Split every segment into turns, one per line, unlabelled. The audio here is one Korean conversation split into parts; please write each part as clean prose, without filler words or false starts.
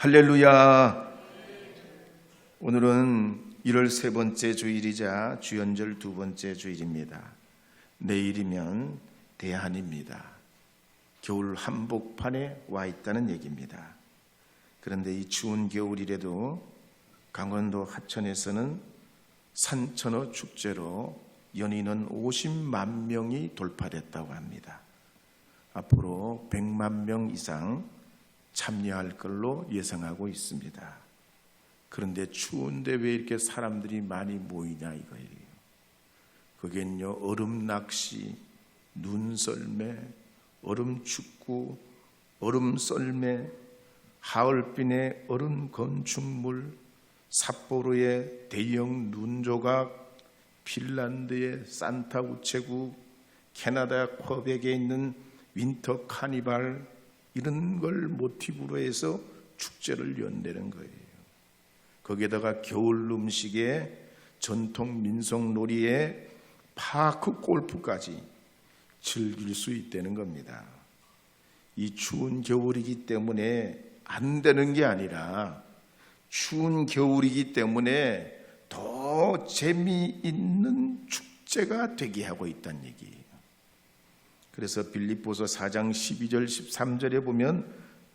할렐루야. 오늘은 1월 세 번째 주일이자 주연절 두 번째 주일입니다. 내일이면 대한입니다. 겨울 한복판에 와 있다는 얘기입니다. 그런데 이 추운 겨울이라도 강원도 하천에서는 산천어 축제로 연인은 50만 명이 돌파됐다고 합니다. 앞으로 100만 명 이상 참여할 걸로 예상하고 있습니다. 그런데 추운데 왜 이렇게 사람들이 많이 모이냐 이거예요. 거기엔요, 얼음 낚시, 눈썰매, 얼음 축구, 얼음 썰매, 하얼빈의 얼음 건축물, 삿포로의 대형 눈조각, 핀란드의 산타 우체국, 캐나다 퀘벡에 있는 윈터 카니발, 이런 걸 모티브로 해서 축제를 연다는 거예요. 거기에다가 겨울 음식에 전통 민속 놀이에 파크 골프까지 즐길 수 있다는 겁니다. 이 추운 겨울이기 때문에 안 되는 게 아니라 추운 겨울이기 때문에 더 재미있는 축제가 되게 하고 있다는 얘기예요. 그래서 빌립보서 4장 12절 13절에 보면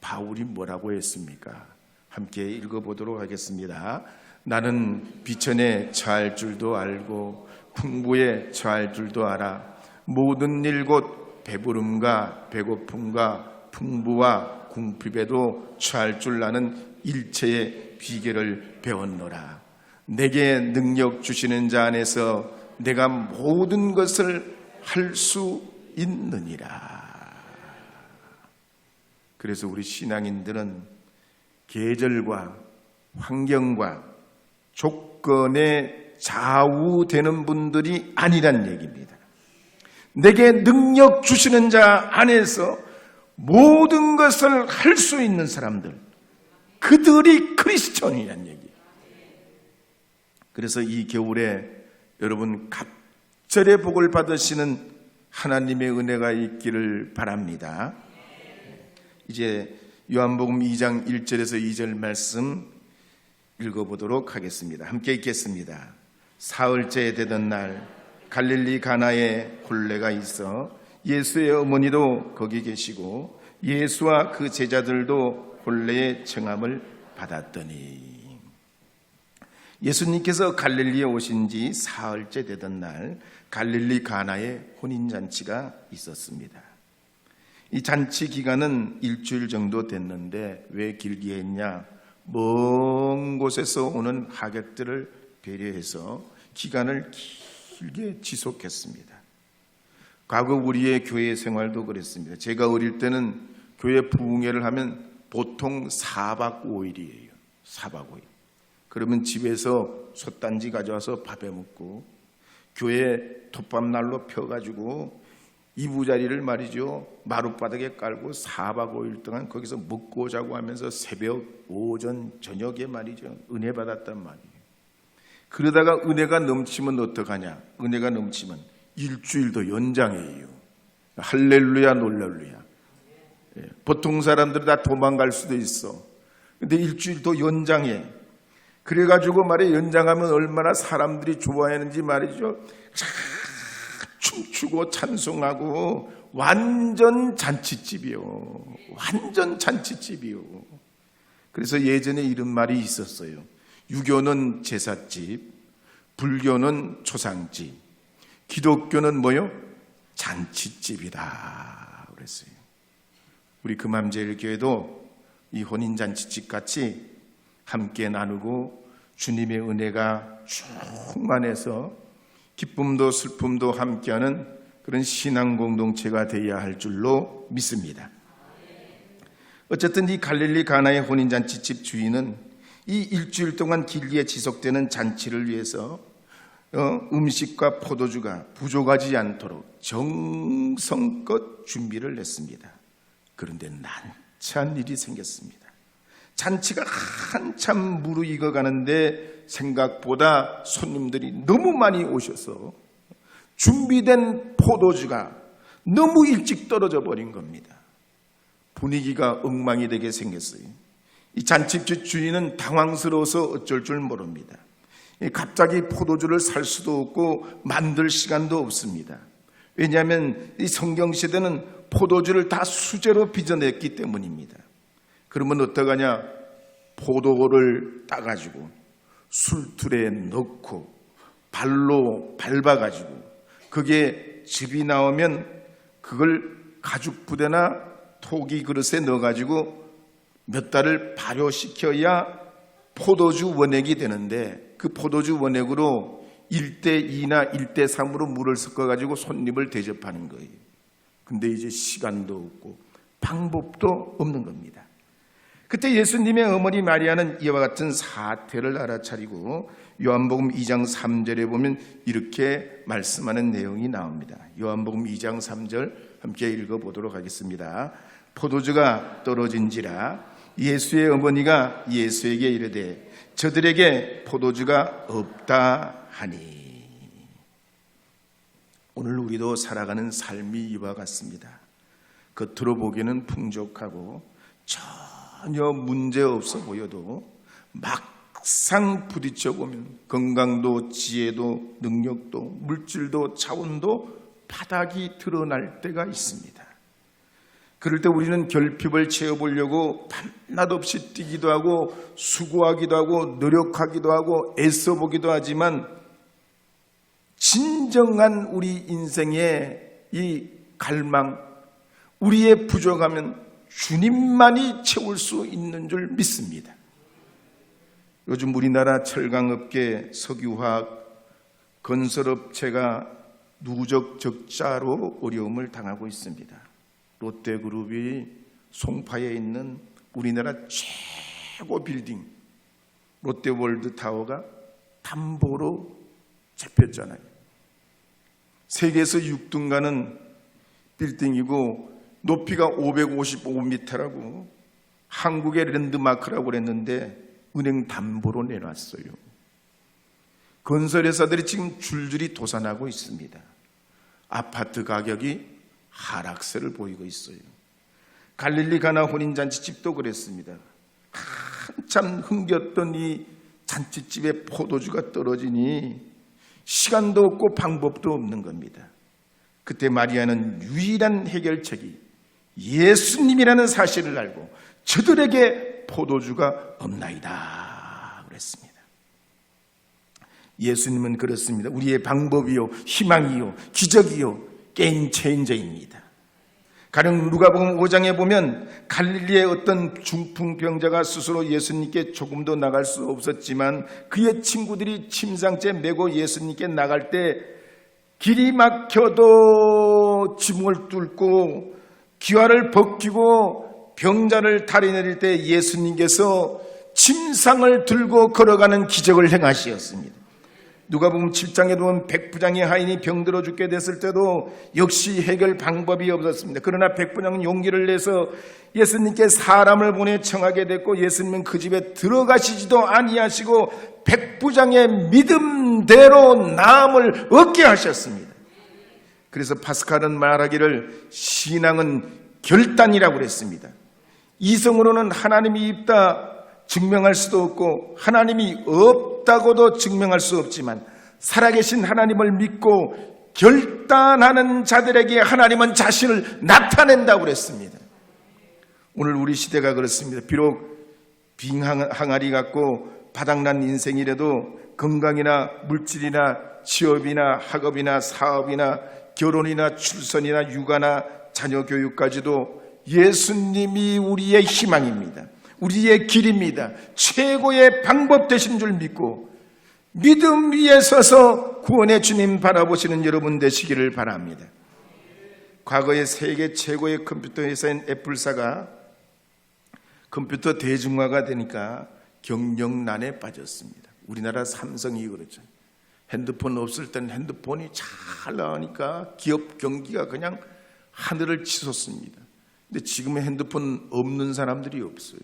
바울이 뭐라고 했습니까? 함께 읽어보도록 하겠습니다. 나는 비천에 처할 줄도 알고 풍부에 처할 줄도 알아. 모든 일 곧 배부름과 배고픔과 풍부와 궁핍에도 처할 줄 아는 일체의 비결을 배웠노라. 내게 능력 주시는 자 안에서 내가 모든 것을 할 수 있느니라. 그래서 우리 신앙인들은 계절과 환경과 조건에 좌우되는 분들이 아니란 얘기입니다. 내게 능력 주시는 자 안에서 모든 것을 할 수 있는 사람들, 그들이 크리스천이란 얘기예요. 그래서 이 겨울에 여러분 갑절의 복을 받으시는 하나님의 은혜가 있기를 바랍니다. 이제 요한복음 2장 1절에서 2절 말씀 읽어보도록 하겠습니다. 함께 읽겠습니다. 사흘째 되던 날 갈릴리 가나에 혼례가 있어 예수의 어머니도 거기 계시고 예수와 그 제자들도 혼례의 청함을 받았더니, 예수님께서 갈릴리에 오신 지 사흘째 되던 날 갈릴리 가나에 혼인잔치가 있었습니다. 이 잔치 기간은 일주일 정도 됐는데 왜 길게 했냐? 먼 곳에서 오는 하객들을 배려해서 기간을 길게 지속했습니다. 과거 우리의 교회 생활도 그랬습니다. 제가 어릴 때는 교회 부흥회를 하면 보통 4박 5일이에요. 4박 5일. 그러면 집에서 솥단지 가져와서 밥해 먹고, 교회 톱밥난로 펴가지고 이부자리를 말이죠, 마룻바닥에 깔고 4박 5일 동안 거기서 먹고 자고 하면서 새벽, 오전, 저녁에 말이죠, 은혜 받았단 말이에요. 그러다가 은혜가 넘치면 어떡하냐? 은혜가 넘치면 일주일 더 연장해요. 할렐루야, 놀랄루야. 보통 사람들은 다 도망갈 수도 있어. 근데 일주일 더 연장해. 그래가지고 말이에요, 연장하면 얼마나 사람들이 좋아하는지 말이죠. 춤추고 찬송하고 완전 잔치집이요. 완전 잔치집이요. 그래서 예전에 이런 말이 있었어요. 유교는 제삿집, 불교는 초상집, 기독교는 뭐요? 잔치집이다 그랬어요. 우리 금암제일교회도 이 혼인잔치집 같이 함께 나누고 주님의 은혜가 충만해서 기쁨도 슬픔도 함께하는 그런 신앙 공동체가 되어야 할 줄로 믿습니다. 어쨌든 이 갈릴리 가나의 혼인잔치집 주인은 이 일주일 동안 길게 지속되는 잔치를 위해서 음식과 포도주가 부족하지 않도록 정성껏 준비를 했습니다. 그런데 난처한 일이 생겼습니다. 잔치가 한참 무르익어 가는데 생각보다 손님들이 너무 많이 오셔서 준비된 포도주가 너무 일찍 떨어져 버린 겁니다. 분위기가 엉망이 되게 생겼어요. 이 잔치집 주인은 당황스러워서 어쩔 줄 모릅니다. 갑자기 포도주를 살 수도 없고 만들 시간도 없습니다. 왜냐하면 이 성경시대는 포도주를 다 수제로 빚어냈기 때문입니다. 그러면 어떡하냐? 포도를 따가지고 술틀에 넣고 발로 밟아가지고 그게 즙이 나오면 그걸 가죽 부대나 토기 그릇에 넣어가지고 몇 달을 발효시켜야 포도주 원액이 되는데, 그 포도주 원액으로 1:2나 1:3으로 물을 섞어가지고 손님을 대접하는 거예요. 근데 이제 시간도 없고 방법도 없는 겁니다. 그때 예수님의 어머니 마리아는 이와 같은 사태를 알아차리고 요한복음 2장 3절에 보면 이렇게 말씀하는 내용이 나옵니다. 요한복음 2장 3절 함께 읽어보도록 하겠습니다. 포도주가 떨어진지라 예수의 어머니가 예수에게 이르되 저들에게 포도주가 없다 하니. 오늘 우리도 살아가는 삶이 이와 같습니다. 겉으로 보기에는 풍족하고 전혀 문제 없어 보여도 막상 부딪혀 보면 건강도 지혜도 능력도 물질도 자원도 바닥이 드러날 때가 있습니다. 그럴 때 우리는 결핍을 채워보려고 밤낮 없이 뛰기도 하고 수고하기도 하고 노력하기도 하고 애써보기도 하지만 진정한 우리 인생의 이 갈망, 우리의 부족함은 주님만이 채울 수 있는 줄 믿습니다. 요즘 우리나라 철강업계, 석유화학, 건설업체가 누적 적자로 어려움을 당하고 있습니다. 롯데그룹이 송파에 있는 우리나라 최고 빌딩 롯데월드타워가 담보로 잡혔잖아요. 세계에서 6등 가는 빌딩이고 높이가 555m라고 한국의 랜드마크라고 그랬는데 은행 담보로 내놨어요. 건설회사들이 지금 줄줄이 도산하고 있습니다. 아파트 가격이 하락세를 보이고 있어요. 갈릴리 가나 혼인잔치집도 그랬습니다. 한참 흥겼던 이 잔치집에 포도주가 떨어지니 시간도 없고 방법도 없는 겁니다. 그때 마리아는 유일한 해결책이 예수님이라는 사실을 알고 저들에게 포도주가 없나이다 그랬습니다. 예수님은 그렇습니다. 우리의 방법이요, 희망이요, 기적이요, 게임 체인저입니다. 가령 누가복음 5장에 보면 갈릴리의 어떤 중풍병자가 스스로 예수님께 조금도 나갈 수 없었지만 그의 친구들이 침상째 메고 예수님께 나갈 때 길이 막혀도 지붕을 뚫고 기와를 벗기고 병자를 다리 내릴 때 예수님께서 침상을 들고 걸어가는 기적을 행하시었습니다. 누가복음 7장에 보면 백부장의 하인이 병들어 죽게 됐을 때도 역시 해결 방법이 없었습니다. 그러나 백부장은 용기를 내서 예수님께 사람을 보내 청하게 됐고 예수님은 그 집에 들어가시지도 아니하시고 백부장의 믿음대로 나음을 얻게 하셨습니다. 그래서 파스칼은 말하기를 신앙은 결단이라고 그랬습니다. 이성으로는 하나님이 있다 증명할 수도 없고 하나님이 없다고도 증명할 수 없지만 살아계신 하나님을 믿고 결단하는 자들에게 하나님은 자신을 나타낸다고 그랬습니다. 오늘 우리 시대가 그렇습니다. 비록 빈 항아리 같고 바닥난 인생이라도 건강이나 물질이나 취업이나 학업이나 사업이나 결혼이나 출산이나 육아나 자녀 교육까지도 예수님이 우리의 희망입니다. 우리의 길입니다. 최고의 방법 되신 줄 믿고 믿음 위에 서서 구원의 주님 바라보시는 여러분 되시기를 바랍니다. 과거에 세계 최고의 컴퓨터 회사인 애플사가 컴퓨터 대중화가 되니까 경영난에 빠졌습니다. 우리나라 삼성이 그렇죠. 핸드폰 없을 때는 핸드폰이 잘 나오니까 기업 경기가 그냥 하늘을 치솟습니다. 근데 지금은 핸드폰 없는 사람들이 없어요.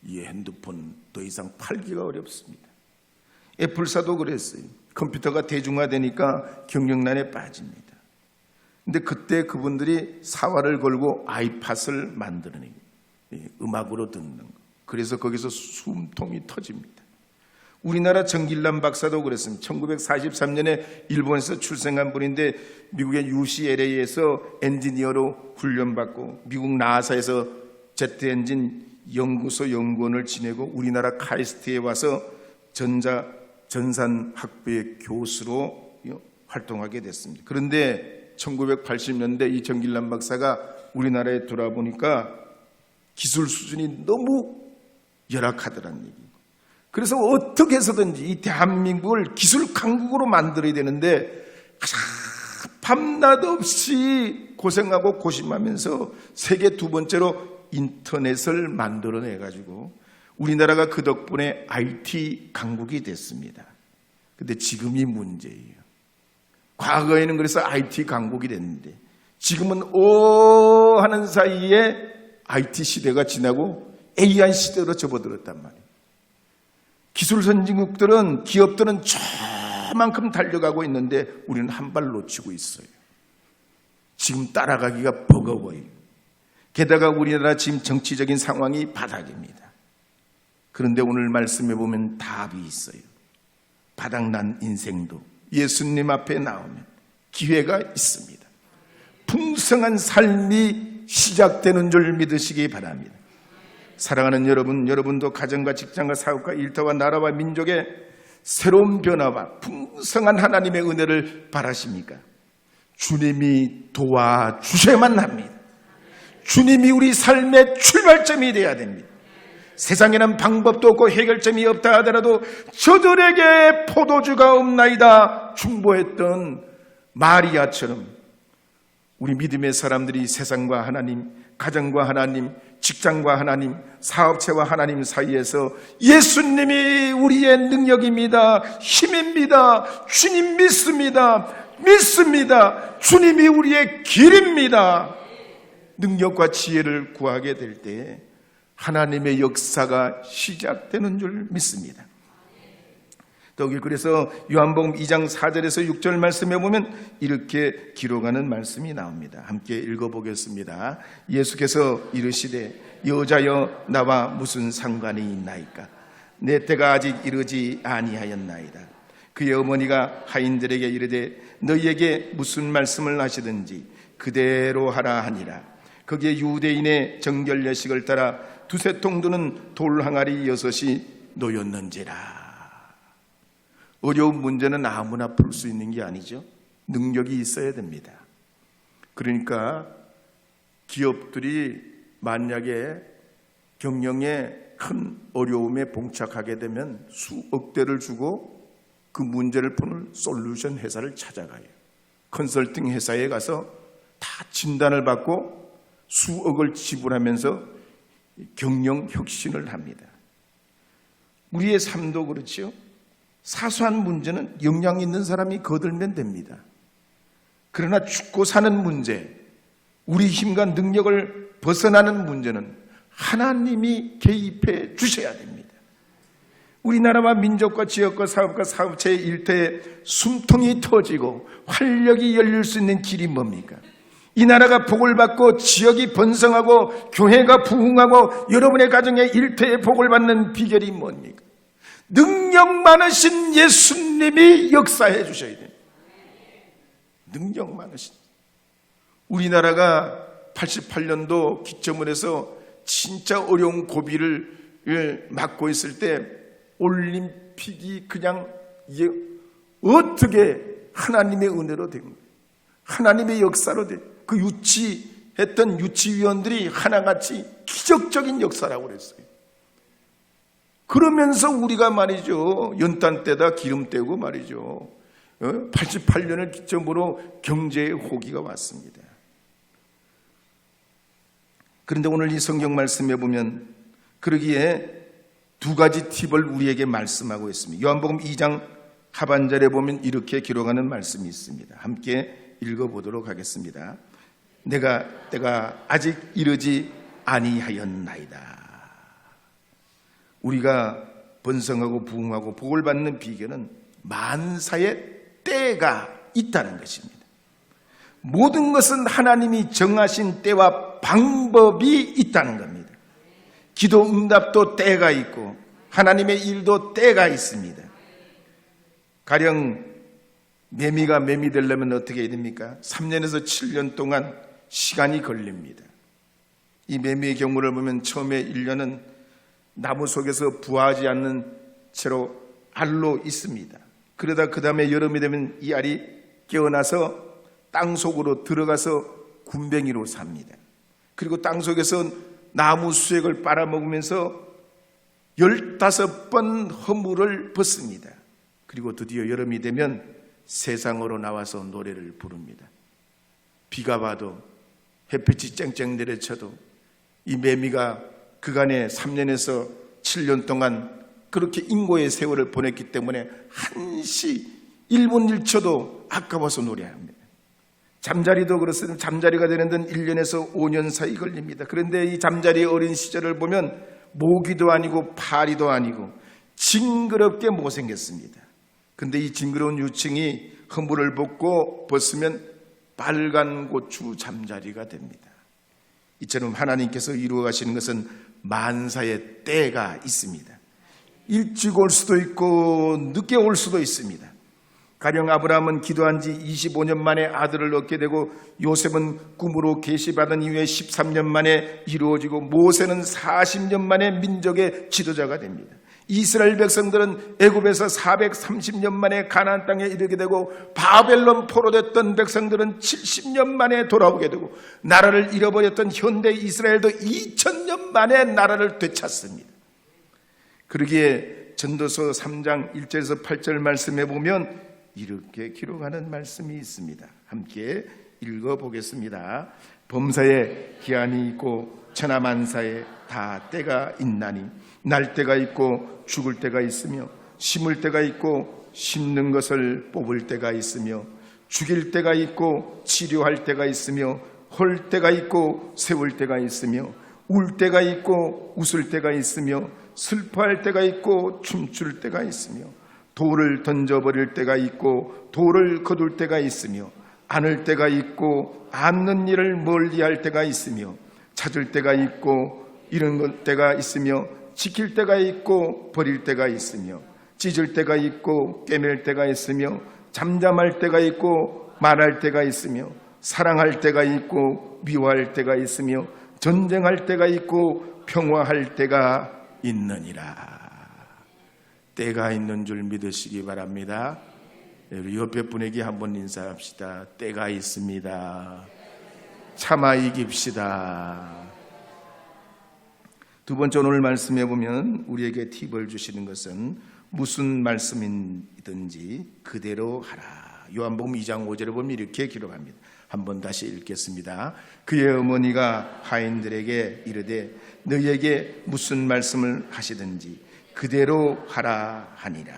이 핸드폰 더 이상 팔기가 어렵습니다. 애플사도 그랬어요. 컴퓨터가 대중화되니까 경영난에 빠집니다. 근데 그때 그분들이 사활을 걸고 아이팟을 만들어내요. 음악으로 듣는 거. 그래서 거기서 숨통이 터집니다. 우리나라 정길남 박사도 그랬습니다. 1943년에 일본에서 출생한 분인데 미국의 UCLA에서 엔지니어로 훈련받고 미국 나사에서 제트 엔진 연구소 연구원을 지내고 우리나라 카이스트에 와서 전산학부의 교수로 활동하게 됐습니다. 그런데 1980년대 이 정길남 박사가 우리나라에 돌아보니까 기술 수준이 너무 열악하더라는 얘기. 그래서 어떻게 해서든지 이 대한민국을 기술 강국으로 만들어야 되는데 밤낮 없이 고생하고 고심하면서 세계 두 번째로 인터넷을 만들어내가지고 우리나라가 그 덕분에 IT 강국이 됐습니다. 근데 지금이 문제예요. 과거에는 그래서 IT 강국이 됐는데 지금은 하는 사이에 IT 시대가 지나고 AI 시대로 접어들었단 말이에요. 기술 선진국들은, 기업들은 저만큼 달려가고 있는데 우리는 한 발 놓치고 있어요. 지금 따라가기가 버거워요. 게다가 우리나라 지금 정치적인 상황이 바닥입니다. 그런데 오늘 말씀해 보면 답이 있어요. 바닥난 인생도 예수님 앞에 나오면 기회가 있습니다. 풍성한 삶이 시작되는 줄 믿으시기 바랍니다. 사랑하는 여러분, 여러분도 가정과 직장과 사업과 일터와 나라와 민족의 새로운 변화와 풍성한 하나님의 은혜를 바라십니까? 주님이 도와주셔야만 합니다. 주님이 우리 삶의 출발점이 되어야 됩니다. 세상에는 방법도 없고 해결점이 없다 하더라도 저들에게 포도주가 없나이다 중보했던 마리아처럼 우리 믿음의 사람들이 세상과 하나님, 가정과 하나님, 직장과 하나님, 사업체와 하나님 사이에서 예수님이 우리의 능력입니다. 힘입니다. 주님 믿습니다. 주님이 우리의 길입니다. 능력과 지혜를 구하게 될 때 하나님의 역사가 시작되는 줄 믿습니다. 그래서 요한복음 2장 4절에서 6절 말씀에 보면 이렇게 기록하는 말씀이 나옵니다. 함께 읽어보겠습니다. 예수께서 이르시되 여자여 나와 무슨 상관이 있나이까? 내 때가 아직 이르지 아니하였나이다. 그의 어머니가 하인들에게 이르되 너희에게 무슨 말씀을 하시든지 그대로 하라 하니라. 거기에 유대인의 정결 예식을 따라 두세 통 드는 돌 항아리 6이 놓였는지라. 어려운 문제는 아무나 풀 수 있는 게 아니죠. 능력이 있어야 됩니다. 그러니까 기업들이 만약에 경영에 큰 어려움에 봉착하게 되면 수억대를 주고 그 문제를 푸는 솔루션 회사를 찾아가요. 컨설팅 회사에 가서 다 진단을 받고 수억을 지불하면서 경영 혁신을 합니다. 우리의 삶도 그렇지요. 사소한 문제는 역량 있는 사람이 거들면 됩니다. 그러나 죽고 사는 문제, 우리 힘과 능력을 벗어나는 문제는 하나님이 개입해 주셔야 됩니다. 우리나라와 민족과 지역과 사업과 사업체의 일터에 숨통이 터지고 활력이 열릴 수 있는 길이 뭡니까? 이 나라가 복을 받고 지역이 번성하고 교회가 부흥하고 여러분의 가정의 일터에 복을 받는 비결이 뭡니까? 능력 많으신 예수님이 역사해 주셔야 됩니다. 능력 많으신. 우리나라가 88년도 기점을 해서 진짜 어려운 고비를 맞고 있을 때 올림픽이 그냥 어떻게 하나님의 은혜로 된 거예요. 하나님의 역사로 된 거예요. 그 유치했던 유치위원들이 하나같이 기적적인 역사라고 그랬어요. 그러면서 우리가 말이죠. 연탄 때다 기름 떼고 말이죠. 88년을 기점으로 경제의 호기가 왔습니다. 그런데 오늘 이 성경 말씀에 보면 그러기에 두 가지 팁을 우리에게 말씀하고 있습니다. 요한복음 2장 하반절에 보면 이렇게 기록하는 말씀이 있습니다. 함께 읽어보도록 하겠습니다. 때가 아직 이르지 아니하였나이다. 우리가 번성하고 부흥하고 복을 받는 비결은 만사의 때가 있다는 것입니다. 모든 것은 하나님이 정하신 때와 방법이 있다는 겁니다. 기도 응답도 때가 있고 하나님의 일도 때가 있습니다. 가령 매미가 매미 되려면 어떻게 해야 됩니까? 3년에서 7년 동안 시간이 걸립니다. 이 매미의 경우를 보면 처음에 1년은 나무 속에서 부화하지 않는 채로 알로 있습니다. 그러다 그 다음에 여름이 되면 이 알이 깨어나서 땅 속으로 들어가서 군뱅이로 삽니다. 그리고 땅 속에서 나무 수액을 빨아먹으면서 15번 허물을 벗습니다. 그리고 드디어 여름이 되면 세상으로 나와서 노래를 부릅니다. 비가 와도 햇빛이 쨍쨍 내려쳐도 이 매미가 그간에 3년에서 7년 동안 그렇게 인고의 세월을 보냈기 때문에 한시 1분 1초도 아까워서 노래합니다. 잠자리도 그렇습니다. 잠자리가 되는 데는 1년에서 5년 사이 걸립니다. 그런데 이 잠자리의 어린 시절을 보면 모기도 아니고 파리도 아니고 징그럽게 못생겼습니다. 근데 이 징그러운 유충이 허물을 벗으면 빨간 고추 잠자리가 됩니다. 이처럼 하나님께서 이루어 가시는 것은 만사의 때가 있습니다. 일찍 올 수도 있고 늦게 올 수도 있습니다. 가령 아브라함은 기도한 지 25년 만에 아들을 얻게 되고 요셉은 꿈으로 계시받은 이후에 13년 만에 이루어지고 모세는 40년 만에 민족의 지도자가 됩니다. 이스라엘 백성들은 애굽에서 430년 만에 가나안 땅에 이르게 되고 바벨론 포로됐던 백성들은 70년 만에 돌아오게 되고 나라를 잃어버렸던 현대 이스라엘도 2000년 만에 나라를 되찾습니다. 그러기에 전도서 3장 1절에서 8절 말씀에 보면 이렇게 기록하는 말씀이 있습니다. 함께 읽어보겠습니다. 범사에 기한이 있고 천하만사에 다 때가 있나니 날 때가 있고 죽을 때가 있으며 심을 때가 있고 심는 것을 뽑을 때가 있으며 죽일 때가 있고 치료할 때가 있으며 헐 때가 있고 세울 때가 있으며 울 때가 있고 웃을 때가 있으며 슬퍼할 때가 있고 춤출 때가 있으며 돌을 던져버릴 때가 있고 돌을 거둘 때가 있으며 안을 때가 있고 않는 일을 멀리할 때가 있으며 찾을 때가 있고 잃은 때가 있으며 지킬 때가 있고 버릴 때가 있으며 찢을 때가 있고 꿰맬 때가 있으며 잠잠할 때가 있고 말할 때가 있으며 사랑할 때가 있고 미워할 때가 있으며 전쟁할 때가 있고 평화할 때가 있느니라. 때가 있는 줄 믿으시기 바랍니다. 우리 옆에 분에게 한번 인사합시다. 때가 있습니다. 참아 이깁시다. 두 번째 오늘 말씀해 보면 우리에게 팁을 주시는 것은 무슨 말씀이든지 그대로 하라. 요한복음 2장 5절에 보면 이렇게 기록합니다. 한번 다시 읽겠습니다. 그의 어머니가 하인들에게 이르되 너희에게 무슨 말씀을 하시든지 그대로 하라 하니라.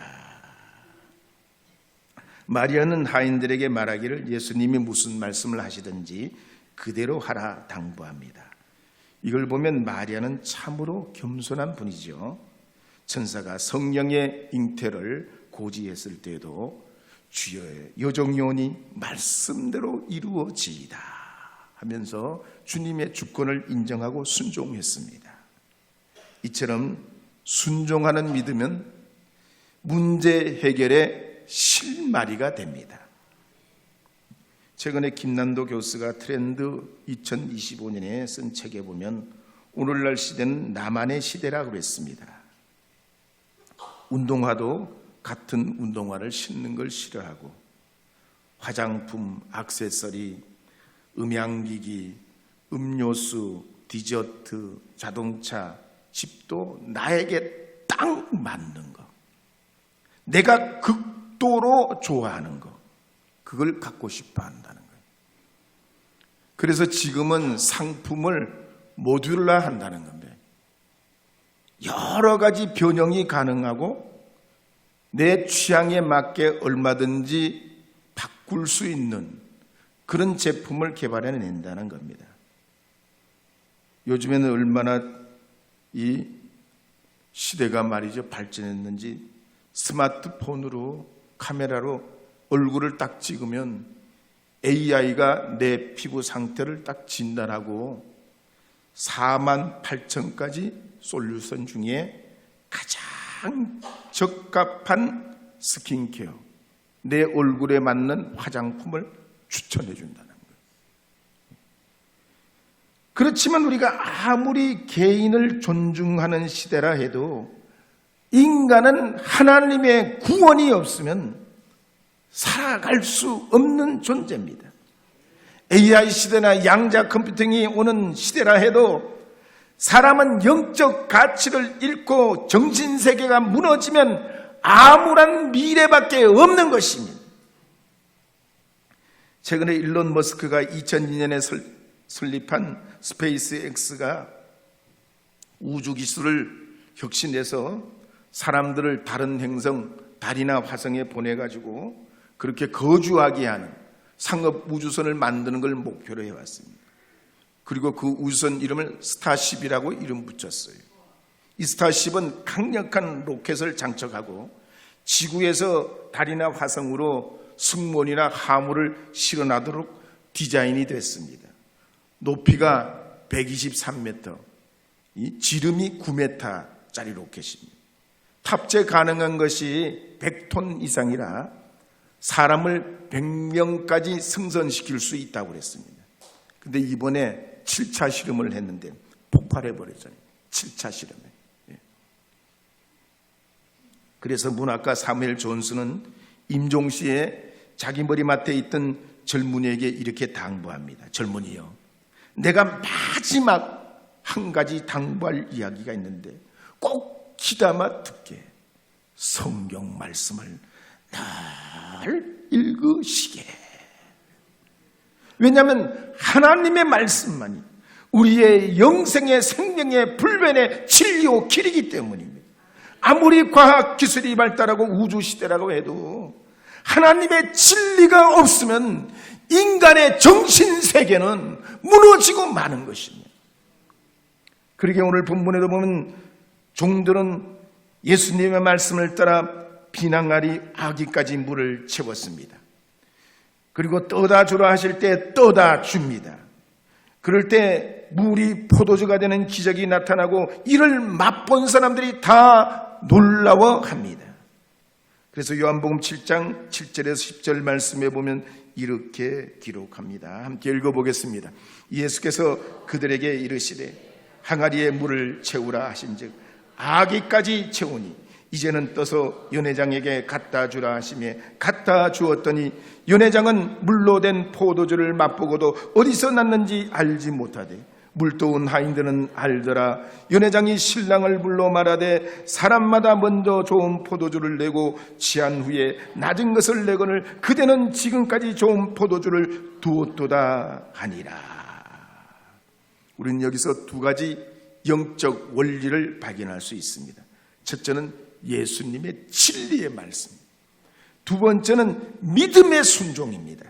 마리아는 하인들에게 말하기를 예수님이 무슨 말씀을 하시든지 그대로 하라 당부합니다. 이걸 보면 마리아는 참으로 겸손한 분이죠. 천사가 성령의 잉태를 고지했을 때에도 주여의 여종요원이 말씀대로 이루어지이다 하면서 주님의 주권을 인정하고 순종했습니다. 이처럼 순종하는 믿음은 문제 해결의 실마리가 됩니다. 최근에 김난도 교수가 트렌드 2025년에 쓴 책에 보면 오늘날 시대는 나만의 시대라고 그랬습니다. 운동화도 같은 운동화를 신는 걸 싫어하고 화장품, 액세서리, 음향기기, 음료수, 디저트, 자동차, 집도 나에게 딱 맞는 거, 내가 극도로 좋아하는 거, 그걸 갖고 싶어 한다는 거예요. 그래서 지금은 상품을 모듈화 한다는 건데 여러 가지 변형이 가능하고 내 취향에 맞게 얼마든지 바꿀 수 있는 그런 제품을 개발해낸다는 겁니다. 요즘에는 얼마나 이 시대가 말이죠 발전했는지 스마트폰으로 카메라로 얼굴을 딱 찍으면 AI가 내 피부 상태를 딱 진단하고 48,000까지 솔루션 중에 가장 적합한 스킨케어, 내 얼굴에 맞는 화장품을 추천해 준다는 거예요. 그렇지만 우리가 아무리 개인을 존중하는 시대라 해도 인간은 하나님의 구원이 없으면 살아갈 수 없는 존재입니다. AI 시대나 양자 컴퓨팅이 오는 시대라 해도 사람은 영적 가치를 잃고 정신세계가 무너지면 암울한 미래밖에 없는 것입니다. 최근에 일론 머스크가 2002년에 설립한 스페이스X가 우주 기술을 혁신해서 사람들을 다른 행성, 달이나 화성에 보내가지고 그렇게 거주하게 하는 상업 우주선을 만드는 걸 목표로 해왔습니다. 그리고 그 우주선 이름을 스타쉽이라고 이름 붙였어요. 이 스타쉽은 강력한 로켓을 장착하고 지구에서 달이나 화성으로 승무원이나 화물을 실어나도록 디자인이 됐습니다. 높이가 123m, 지름이 9m짜리 로켓입니다. 탑재 가능한 것이 100톤 이상이라 사람을 100명까지 승선시킬 수 있다고 그랬습니다. 근데 이번에 7차 실험을 했는데 폭발해버렸잖아요. 7차 실험에. 그래서 문학가 사무엘 존슨은 임종시에 자기 머리맡에 있던 젊은이에게 이렇게 당부합니다. 젊은이여, 내가 마지막 한 가지 당부할 이야기가 있는데 꼭 귀담아 듣게. 성경 말씀을 날 읽으시게. 왜냐하면 하나님의 말씀만이 우리의 영생의 생명의 불변의 진리요 길이기 때문입니다. 아무리 과학기술이 발달하고 우주시대라고 해도 하나님의 진리가 없으면 인간의 정신세계는 무너지고 마는 것입니다. 그러게 오늘 본문에도 보면 종들은 예수님의 말씀을 따라 비낭아리 아기까지 물을 채웠습니다. 그리고 떠다 주라 하실 때 떠다 줍니다. 그럴 때 물이 포도주가 되는 기적이 나타나고 이를 맛본 사람들이 다 놀라워합니다. 그래서 요한복음 7장 7절에서 10절 말씀에 보면 이렇게 기록합니다. 함께 읽어보겠습니다. 예수께서 그들에게 이르시되 항아리에 물을 채우라 하신즉 아기까지 채우니 이제는 떠서 연회장에게 갖다 주라 하시며 갖다 주었더니 연회장은 물로 된 포도주를 맛보고도 어디서 났는지 알지 못하되 물도온 하인들은 알더라. 연회장이 신랑을 불러 말하되 사람마다 먼저 좋은 포도주를 내고 취한 후에 낮은 것을 내거늘 그대는 지금까지 좋은 포도주를 두었도다 하니라. 우리는 여기서 두 가지 영적 원리를 발견할 수 있습니다. 첫째는 예수님의 진리의 말씀, 두 번째는 믿음의 순종입니다.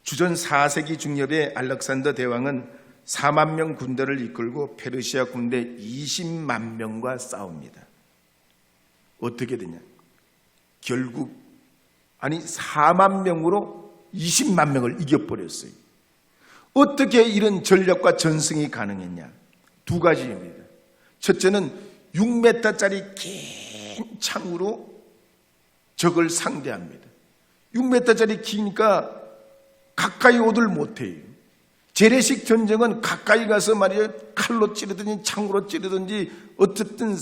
주전 4세기 중엽에 알렉산더 대왕은 4만 명 군대를 이끌고 페르시아 군대 20만 명과 싸웁니다. 어떻게 되냐? 결국 4만 명으로 20만 명을 이겨버렸어요. 어떻게 이런 전략과 전승이 가능했냐? 두 가지입니다. 첫째는 6m짜리 긴 창으로 적을 상대합니다. 6m짜리 기니까 가까이 오들 못해요. 재래식 전쟁은 가까이 가서 말이야 칼로 찌르든지 창으로 찌르든지 어쨌든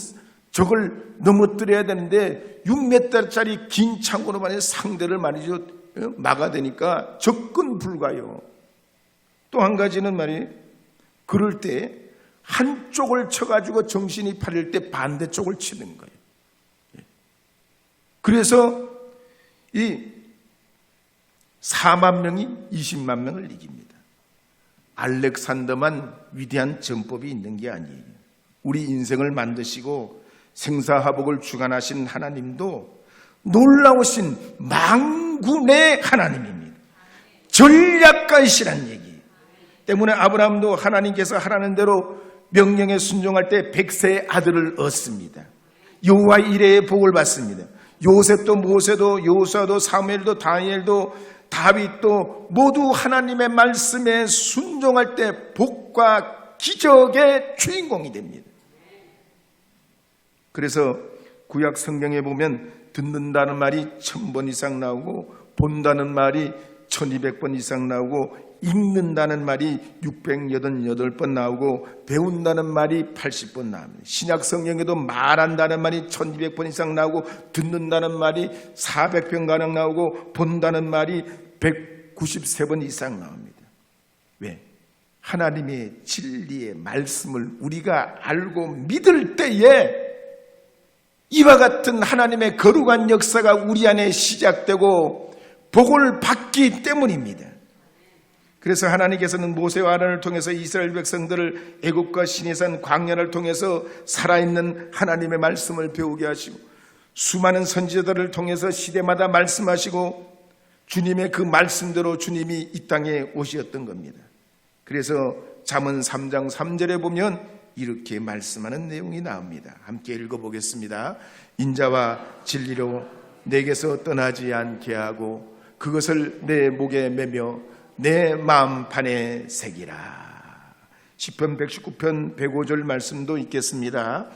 적을 넘어뜨려야 되는데 6m짜리 긴 창으로 말이야 상대를 말이죠 막아대니까 접근 불가요. 또 한 가지는 말이에요. 그럴 때 한쪽을 쳐가지고 정신이 팔릴 때 반대쪽을 치는 거예요. 그래서 이 4만 명이 20만 명을 이깁니다. 알렉산더만 위대한 전법이 있는 게 아니에요. 우리 인생을 만드시고 생사화복을 주관하신 하나님도 놀라우신 만군의 하나님입니다. 전략가이시란 얘기 때문에 아브라함도 하나님께서 하라는 대로 명령에 순종할 때 100세의 아들을 얻습니다. 여호와 이레의 복을 받습니다. 요셉도 모세도 여호수아도 사무엘도 다니엘도 다윗도 모두 하나님의 말씀에 순종할 때 복과 기적의 주인공이 됩니다. 그래서 구약 성경에 보면 듣는다는 말이 1000번 이상 나오고 본다는 말이 1200번 이상 나오고 읽는다는 말이 688번 나오고 배운다는 말이 80번 나옵니다. 신약 성경에도 말한다는 말이 1200번 이상 나오고 듣는다는 말이 400번 가량 나오고 본다는 말이 193번 이상 나옵니다. 왜? 하나님의 진리의 말씀을 우리가 알고 믿을 때에 이와 같은 하나님의 거룩한 역사가 우리 안에 시작되고 복을 받기 때문입니다. 그래서 하나님께서는 모세와 아론을 통해서 이스라엘 백성들을 애굽과 시내산 광야를 통해서 살아있는 하나님의 말씀을 배우게 하시고 수많은 선지자들을 통해서 시대마다 말씀하시고 주님의 그 말씀대로 주님이 이 땅에 오셨던 겁니다. 그래서 잠언 3장 3절에 보면 이렇게 말씀하는 내용이 나옵니다. 함께 읽어보겠습니다. 인자와 진리로 내게서 떠나지 않게 하고 그것을 내 목에 매며 내 마음판에 새기라. 시편 119편 105절 말씀도 있겠습니다.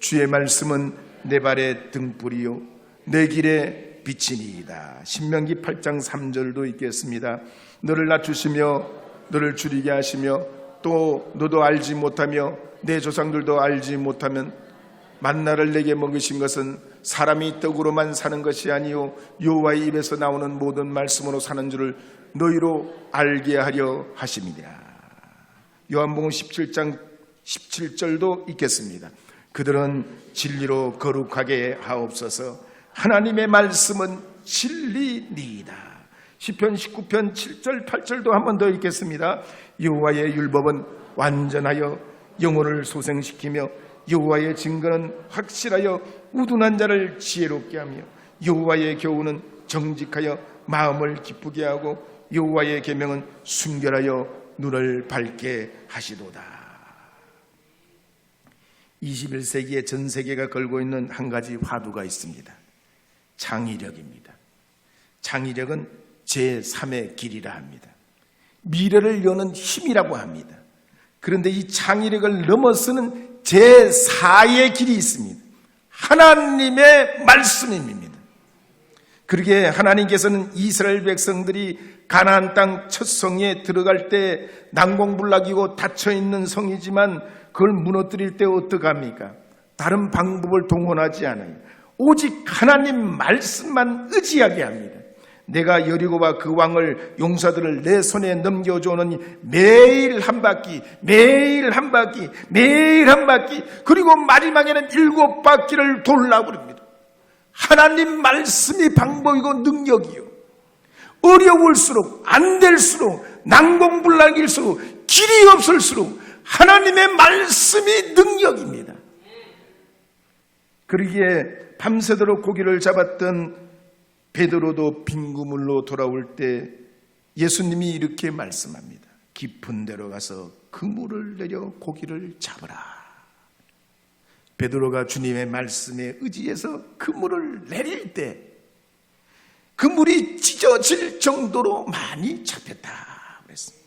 주의 말씀은 내 발의 등불이요 내 길에 빛이니이다. 신명기 8장 3절도 있겠습니다. 너를 낮추시며 너를 줄이게 하시며 또 너도 알지 못하며 내 조상들도 알지 못하면 만나를 내게 먹으신 것은 사람이 떡으로만 사는 것이 아니요 여호와의 입에서 나오는 모든 말씀으로 사는 줄을 너희로 알게 하려 하심이니라. 요한복음 17장 17절도 있겠습니다. 그들은 진리로 거룩하게 하옵소서. 하나님의 말씀은 진리니이다. 시편 19편 7절 8절도 한 번 더 읽겠습니다. 여호와의 율법은 완전하여 영혼을 소생시키며 여호와의 증거는 확실하여 우둔한 자를 지혜롭게 하며 여호와의 교훈은 정직하여 마음을 기쁘게 하고 여호와의 계명은 순결하여 눈을 밝게 하시도다. 21세기에 전 세계가 걸고 있는 한 가지 화두가 있습니다. 창의력입니다. 창의력은 제3의 길이라 합니다. 미래를 여는 힘이라고 합니다. 그런데 이 창의력을 넘어서는 제4의 길이 있습니다. 하나님의 말씀입니다. 그러기에 하나님께서는 이스라엘 백성들이 가나안 땅 첫 성에 들어갈 때 난공불락이고 닫혀있는 성이지만 그걸 무너뜨릴 때 어떡합니까? 다른 방법을 동원하지 않아요. 오직 하나님 말씀만 의지하게 합니다. 내가 여리고와 그 왕을 용사들을 내 손에 넘겨주오느니 매일 한 바퀴 매일 한 바퀴 매일 한 바퀴 그리고 마지막에는 7바퀴를 돌라고 그럽니다. 하나님 말씀이 방법이고 능력이요. 어려울수록 안 될수록 난공불락일수록 길이 없을수록 하나님의 말씀이 능력입니다. 그러기에 밤새도록 고기를 잡았던 베드로도 빈 그물로 돌아올 때 예수님이 이렇게 말씀합니다. 깊은 데로 가서 그물을 내려 고기를 잡으라. 베드로가 주님의 말씀에 의지해서 그물을 내릴 때 그물이 찢어질 정도로 많이 잡혔다 그랬습니다.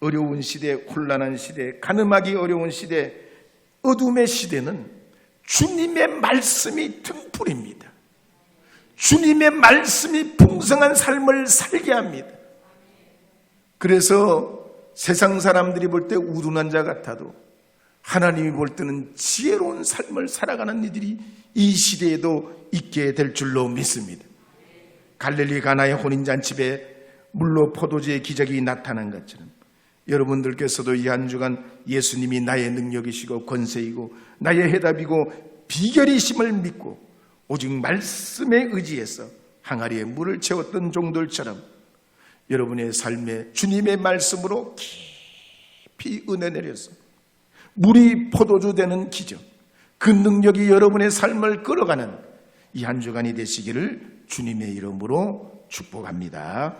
어려운 시대, 혼란한 시대, 가늠하기 어려운 시대, 어둠의 시대는 주님의 말씀이 등불입니다. 주님의 말씀이 풍성한 삶을 살게 합니다. 그래서 세상 사람들이 볼 때 우둔한 자 같아도 하나님이 볼 때는 지혜로운 삶을 살아가는 이들이 이 시대에도 있게 될 줄로 믿습니다. 갈릴리 가나의 혼인잔치에 물로 포도주의 기적이 나타난 것처럼 여러분들께서도 이 한 주간 예수님이 나의 능력이시고 권세이고 나의 해답이고 비결이심을 믿고 오직 말씀에 의지해서 항아리에 물을 채웠던 종들처럼 여러분의 삶에 주님의 말씀으로 깊이 은혜 내려서 물이 포도주 되는 기적, 그 능력이 여러분의 삶을 끌어가는 이 한 주간이 되시기를 주님의 이름으로 축복합니다.